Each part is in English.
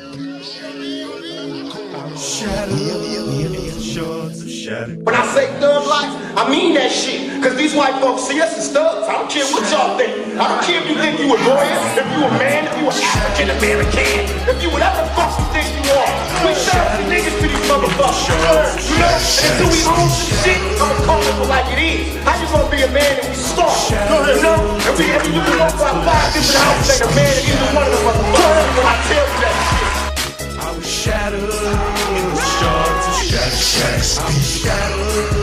When I say thug life, I mean that shit. Cause these white folks see us as thugs. I don't care what y'all think. I don't care if you think you a lawyer, if you a man, if you a African American, if you whatever the fuck you think you are. We serve the niggas to these motherfuckers. You know? And until we own some shit, I'ma call it like it is. How you gonna be a man and we start? You know? And we walk by 5 different houses ain't a man and either one of them motherfuckers. When I tell you that shit. I was shattered in the shards of shattered.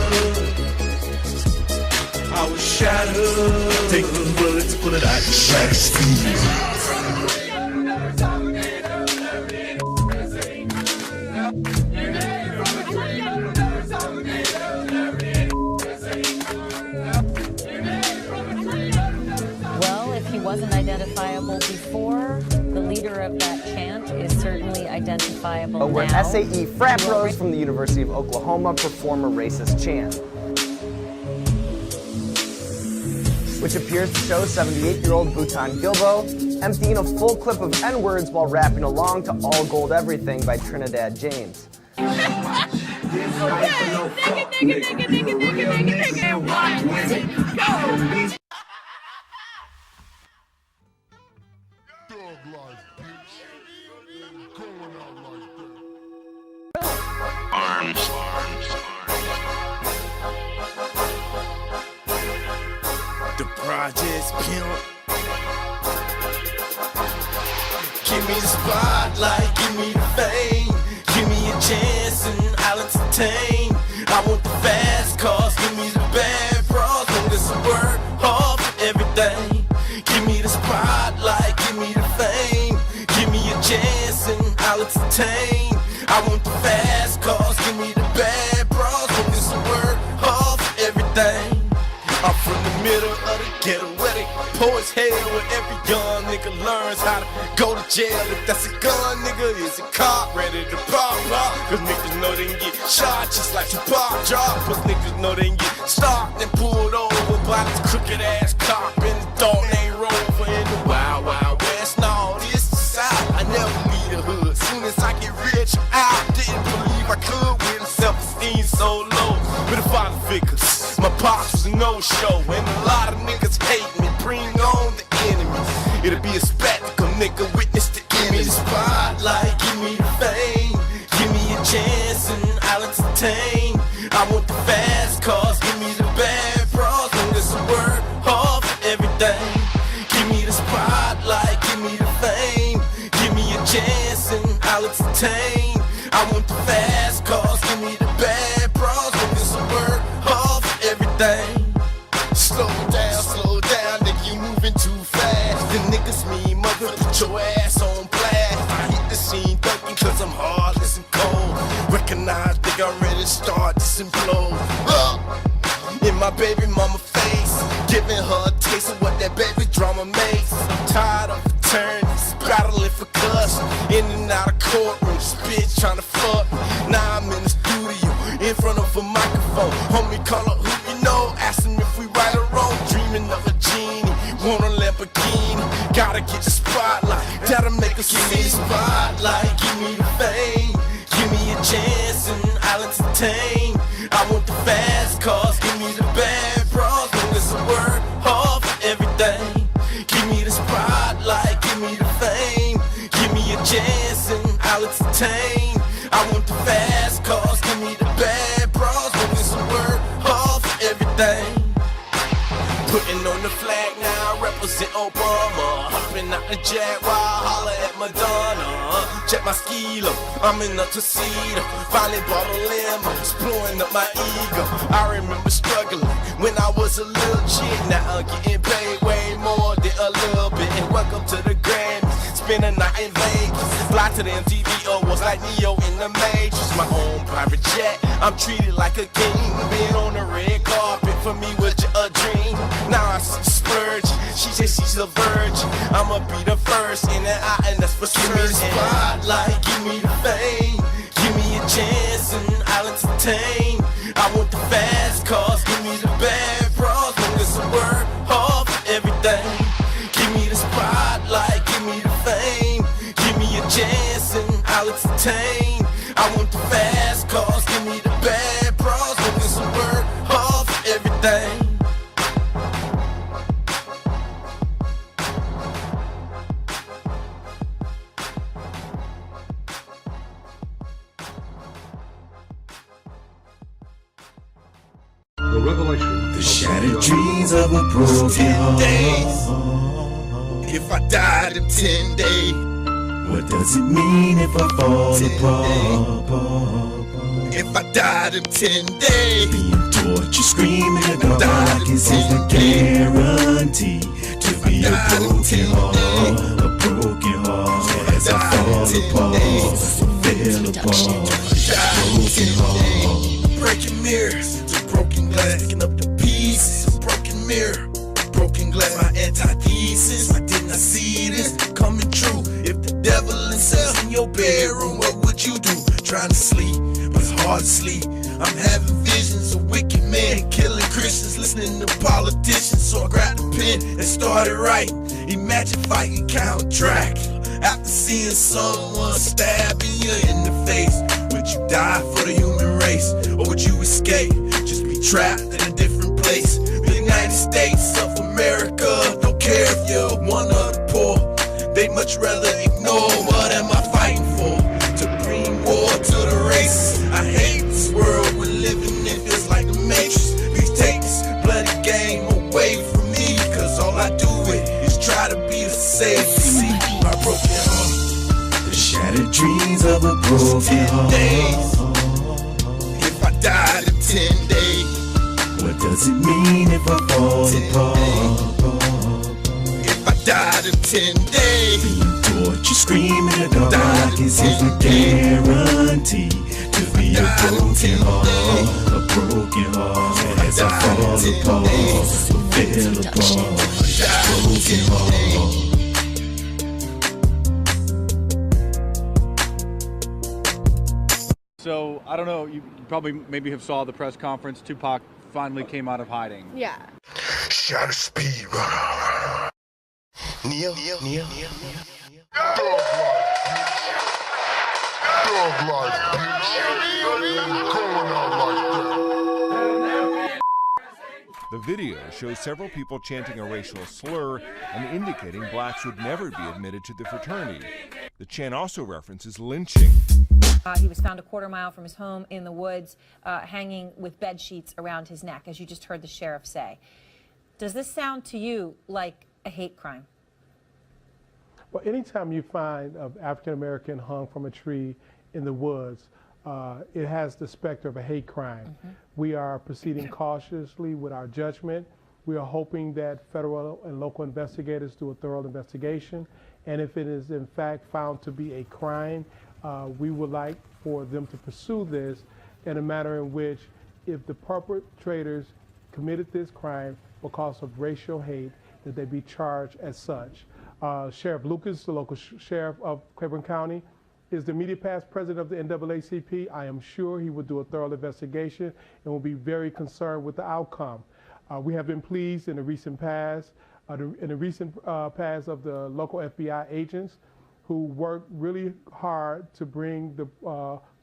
I was shattered. Take the bullets, pull it out, Well, if he wasn't identifiable before, the leader of that chant is certainly identifiable now. Where SAE frat bros from the University of Oklahoma perform a racist chant, which appears to show 78-year-old Bhutan Gilbo emptying a full clip of N-words while rapping along to All Gold Everything by Trinidad James. arms. The project's pimp. Give me the spotlight, give me the fame, give me a chance and I'll entertain. I want the fast cars, give me the bad bras, long as I work hard for everything. Give me the spotlight, give me the fame, give me a chance and I'll entertain. I want the fast cars, give me the bad bras, long as I work hard for everything. I'm from the middle of the ghetto where they poor as hell, where every young nigga learns how to go to jail. If that's a gun, nigga, is a cop ready to pop? Cause niggas know they can get shot just like you pop drop. Cause niggas know they can get stopped and pulled over by this crooked ass cop in the dog named Rover in the wild, wild west. No, this the South. I never leave the hood. Soon as I get rich, I didn't believe I could with a self-esteem so low. With a father figure, my pops was a no-show, and a lot of niggas hate me. Bring on the enemies. It'll be a spectacle, nigga. Witness the image. Give me the spotlight, give me the fame, give me a chance and I'll entertain. I want the fast cars, give me the bad bras, long as I work hard for everything. Give me the spotlight, give me the fame, give me a chance and I'll entertain. I want the fast cars, give me the bad bras, long as I work hard for everything. Slow down, nigga, you moving too fast. The niggas mean mother, put your ass on blast. I hit the scene thugging cause I'm heartless and cold. Recognize, nigga, I'm ready to start this implode. In my baby mama face, giving her a taste of what that baby drama makes. I'm tired of attorneys battling for custody, in and out of courtrooms, bitch trying to fuck. Now I'm in the studio, in front of a microphone. Homie call up who you know, ask him if we right or wrong. Dreaming of a genie, want a Lamborghini, gotta get the spotlight, that'll make us. Give me the spotlight, give me the fame, give me a chance and I'll entertain. I want the fast cars, give me the bad bras, long as I work hard for everything. Give me the spotlight, give me the fame, give me a chance and I'll entertain. I want the fast cars, give me the bad bras, long as I work hard for everything. Putting on the flag now, represent Obama. Hopping out the Jaguar, holler at Madonna. Check my skilo, I'm in a tuxedo. Finally bought a limo, it's blowing up my ego. I remember struggling when I was a little chick. Now I'm getting paid way more than a little bit. And welcome to the Grammys, spend a night in Vegas. Fly to the MTV Awards like Neo in the Matrix. My own private jet, I'm treated like a king. Being on the red carpet for me was a dream. Now I splurge, she says she's a virgin. I'ma be the first in the eye, and that's for certain. Give me the spotlight, give me the fame, give me a chance and I'll entertain. I want the fast cars, give me the bad bras, long as I work hard for everything. Give me the spotlight, give me the fame, give me a chance and The revelation. The shattered dreams of a broken 10 days. If I died in 10 days, what does it mean if I fall apart? If I died in 10 days, being tortured, screaming in the dark is a guarantee to be a broken heart as I fall apart, fell apart, broken heart. Breaking mirrors to broken glass, picking up the pieces, broken mirror, broken glass. My antithesis, I did not see this coming true. If the devil himself in your bedroom, what would you do? Trying to sleep, but it's hard to sleep. I'm having visions of wicked men killing Christians, listening to politicians. So I grabbed a pen and started writing. Imagine fighting Count Dracula after seeing someone stabbing you in the face. Would you die for the human race, or would you escape? Just be trapped in a different place. The United States of America don't care if you're one of the poor. They much rather ignore. What am I fighting for? To bring war to the races. I hate this world we're living in. Feels like the Matrix. Please take this bloody game away from me, cause all I do is try to be the savior. See my broken heart, the shattered dreams of a broken heart. If I died in 10 days, what does it mean if I fall apart? If I died in 10 days, being tortured, screaming in the dark is a guarantee to be a broken heart as I fall apart, fell apart, broken heart. So, I don't know, you probably maybe have saw the press conference. Tupac finally came out of hiding. Yeah. Shatter speed runner. Neil. The video shows several people chanting a racial slur and indicating blacks would never be admitted to the fraternity. The chant also references lynching. He was found a quarter-mile from his home in the woods, hanging with bed sheets around his neck, as you just heard the sheriff say. Does this sound to you like a hate crime? Well, anytime you find an African-American hung from a tree in the woods, it has the specter of a hate crime. We are proceeding cautiously with our judgment. We are hoping that federal and local investigators do a thorough investigation, and if it is in fact found to be a crime, we would like for them to pursue this in a manner in which, if the perpetrators committed this crime because of racial hate, that they be charged as such. Sheriff Lucas, the local sheriff of Claiborne County, is the immediate past president of the NAACP. I am sure he will do a thorough investigation and will be very concerned with the outcome. We have been pleased in the recent past, of the local FBI agents who worked really hard to bring the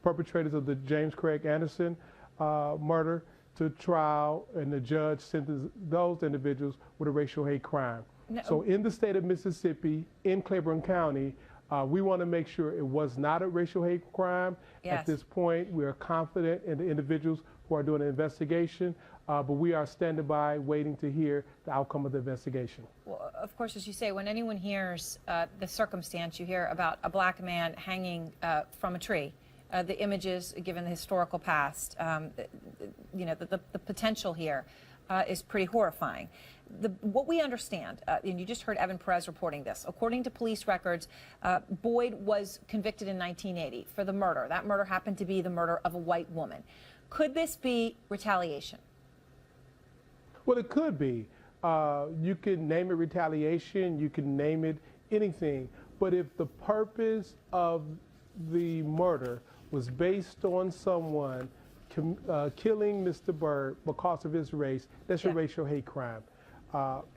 perpetrators of the James Craig Anderson murder to trial, and the judge sentenced those individuals with a racial hate crime. No. So in the state of Mississippi, in Claiborne County, we want to make sure it was not a racial hate crime. Yes. At this point, we are confident in the individuals who are doing the investigation, but we are standing by waiting to hear the outcome of the investigation. Well, of course, as you say, when anyone hears the circumstance, you hear about a black man hanging from a tree. The images, given the historical past, you know, the potential here is pretty horrifying. What we understand, and you just heard Evan Perez reporting this, according to police records, Boyd was convicted in 1980 for the murder. That murder happened to be the murder of a white woman. Could this be retaliation? Well, it could be. You can name it retaliation, you can name it anything, but if the purpose of the murder was based on someone killing Mr. Byrd because of his race, that's a racial hate crime.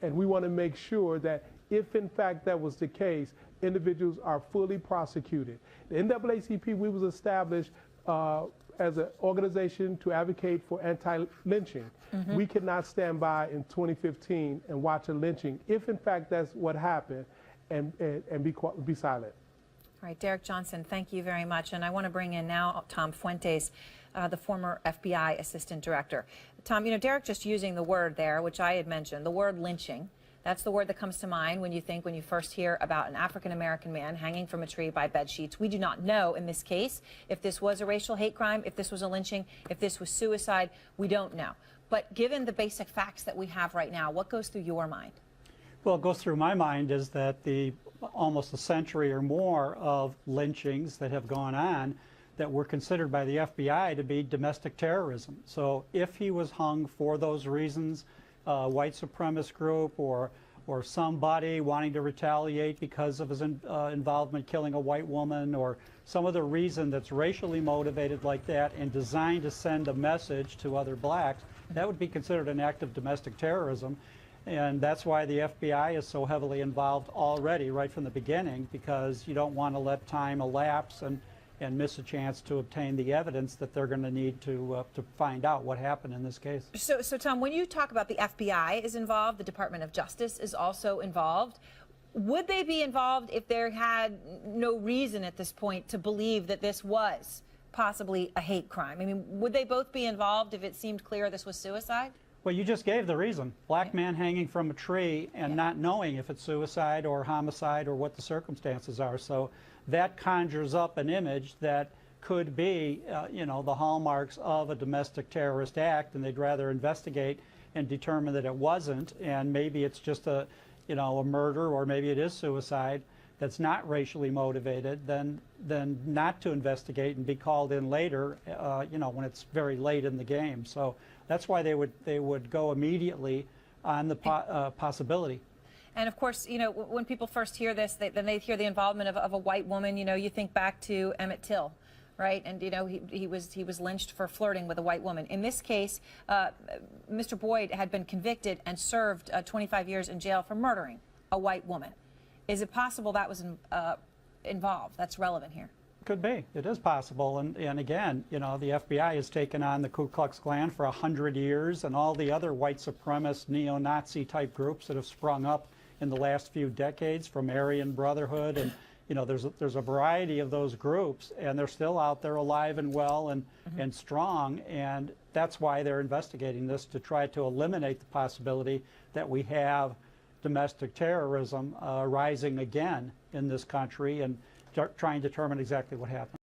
And we want to make sure that if in fact that was the case, individuals are fully prosecuted. The NAACP, we was established as an organization to advocate for anti-lynching. We cannot stand by in 2015 and watch a lynching, if in fact that's what happened, and be silent. All right, Derek Johnson, thank you very much. And I want to bring in now Tom Fuentes, the former FBI assistant director. Tom, you know, Derek just using the word there, which I had mentioned, the word lynching. That's the word that comes to mind when you first hear about an African-American man hanging from a tree by bed sheets. We do not know in this case if this was a racial hate crime, if this was a lynching, if this was suicide. We don't know. But given the basic facts that we have right now, what goes through your mind? Well, what goes through my mind is that the almost a century or more of lynchings that have gone on that were considered by the FBI to be domestic terrorism. So if he was hung for those reasons, white supremacist group or somebody wanting to retaliate because of his involvement killing a white woman or some other reason that's racially motivated like that and designed to send a message to other blacks, that would be considered an act of domestic terrorism. And that's why the FBI is so heavily involved already right from the beginning, because you don't want to let time elapse and miss a chance to obtain the evidence that they're going to need to find out what happened in this case. So Tom, when you talk about the FBI is involved, the Department of Justice is also involved. Would they be involved if there had no reason at this point to believe that this was possibly a hate crime? I mean, would they both be involved if it seemed clear this was suicide? Well, you just gave the reason. Black man hanging from a tree and not knowing if it's suicide or homicide or what the circumstances are. So that conjures up an image that could be, you know, the hallmarks of a domestic terrorist act, and they'd rather investigate and determine that it wasn't, and maybe it's just a, you know, a murder, or maybe it is suicide that's not racially motivated, than not to investigate and be called in later, you know, when it's very late in the game. So that's why they would go immediately on the possibility. And of course, you know, when people first hear this, then they hear the involvement of a white woman. You know, you think back to Emmett Till, right? And you know, he was lynched for flirting with a white woman. In this case, Mr. Boyd had been convicted and served 25 years in jail for murdering a white woman. Is it possible that was involved? That's relevant here. Could be. It is possible. And again, you know, the FBI has taken on the Ku Klux Klan for 100 years and all the other white supremacist neo-Nazi type groups that have sprung up in the last few decades, from Aryan Brotherhood, and you know, there's a variety of those groups, and they're still out there alive and well and strong, and that's why they're investigating this, to try to eliminate the possibility that we have domestic terrorism rising again in this country, and trying to determine exactly what happened.